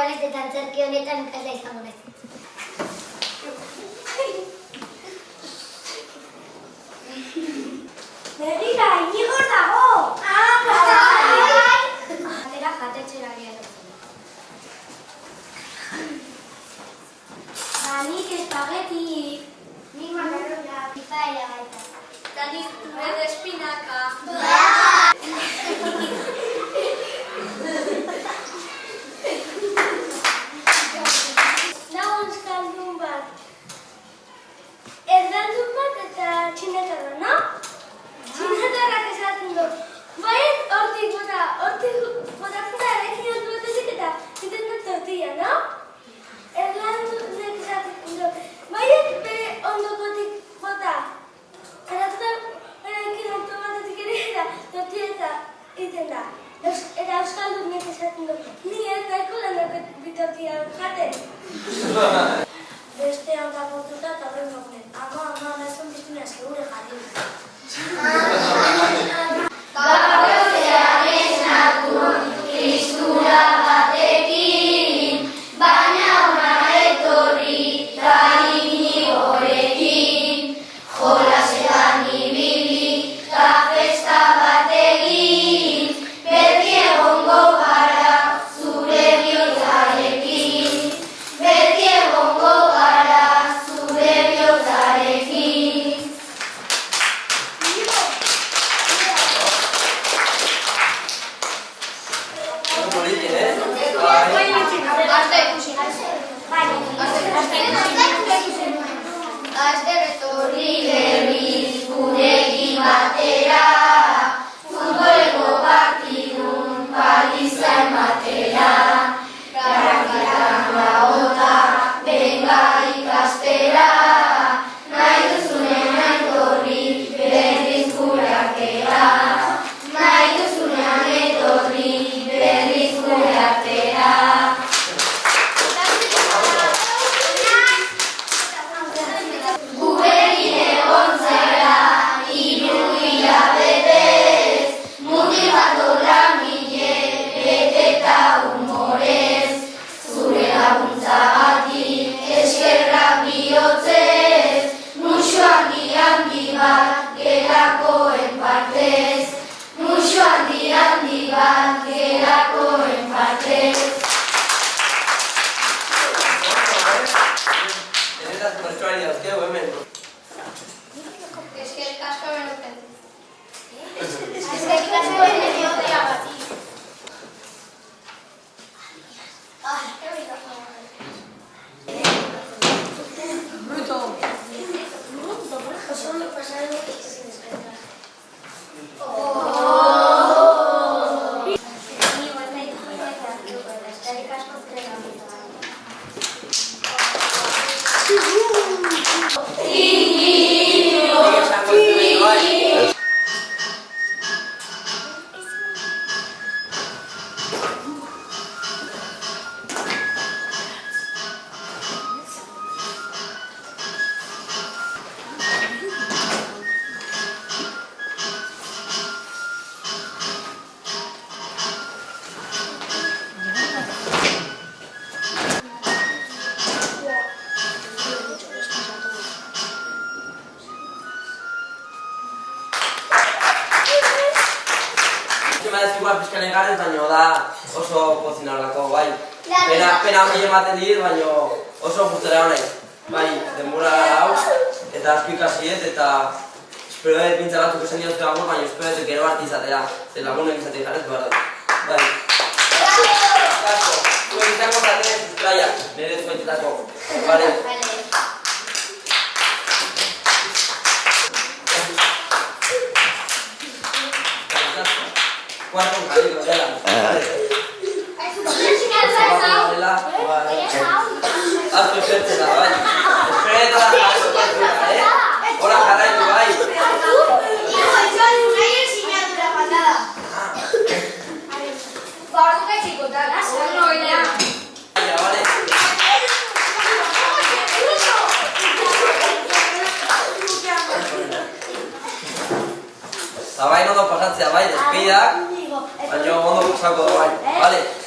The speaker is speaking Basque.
beste antzerki honetan ikasle izango naiz. Begira, Inigor dago! Atera jatetxera gero. Nik espageti. Nik makaronia. Paella baita. Eta nik puré de espinaka. Lau euskaldun bat. Erdaldun bat eta txinetarra, no? Txinetarrak esaten du. Baiet hortik botatzen da erekin ondu batezik eta ziten dut tortilla, no? Erlandunek esaten du. Baiet bere ondokotik bota. Eratuta erekin ondu batezik ere eta tortilla eta iten da. Eta euskaldunek esaten du. Ni ez daiko lanako bitortilla jaten. Beste handa botuta eta horren mogunen. Ama, nazon biztuna segure jarri. Bakoitzean esnatu tristura batekin, baina ona etorri da Inigorekin. Jolasetan ibili ta festa bat egin, beti egongo gara zure bihotzarekin. Beti egongo gara zure bihotzarekin. Laster etorri berriz gurekin batera, futboleko partidun baliza ematera. Garrakitan gaota, benga ikastera, nahi duzunean etorri berriz gure artera. Nahi duzunean etorri berriz gure artera. Gurekin egon zara, 3 hilabetez, mutil bat langile, beteta humorez. Zure laguntzagatik eskerrak bihotzez, muxu handi bat gerakoen partez. Muxu handi bat gerakoen partez. Pertsuari dauzkegu hemen. Eskerrik asko benetan. Eskerrik asko benetan. Solo pasar lo que se descarga. Eskerrik asko Igual pixkan egarrez, baina da oso pozina horako, bai. Pena hori ematen dit, baina oso gustera honai. Bai, denbora hau, eta azpikasiet, eta espero dut pintza batzuk esan diozke lagun, baina espero dut gero bat izatera. Zer lagunek izatea jarrez behar dut. Bai. Kaso, zuen izango zaten sustraiak, nire zuentetako. Bale. Cuarto calibre, dela. Haztu esertzena, bai. Esperetara jarraitu batzuna, Hola, jarraitu, bai. Vale. Eta bai ondo pasatzea, bai, despidak, baina ondo pasako da, bai, bale?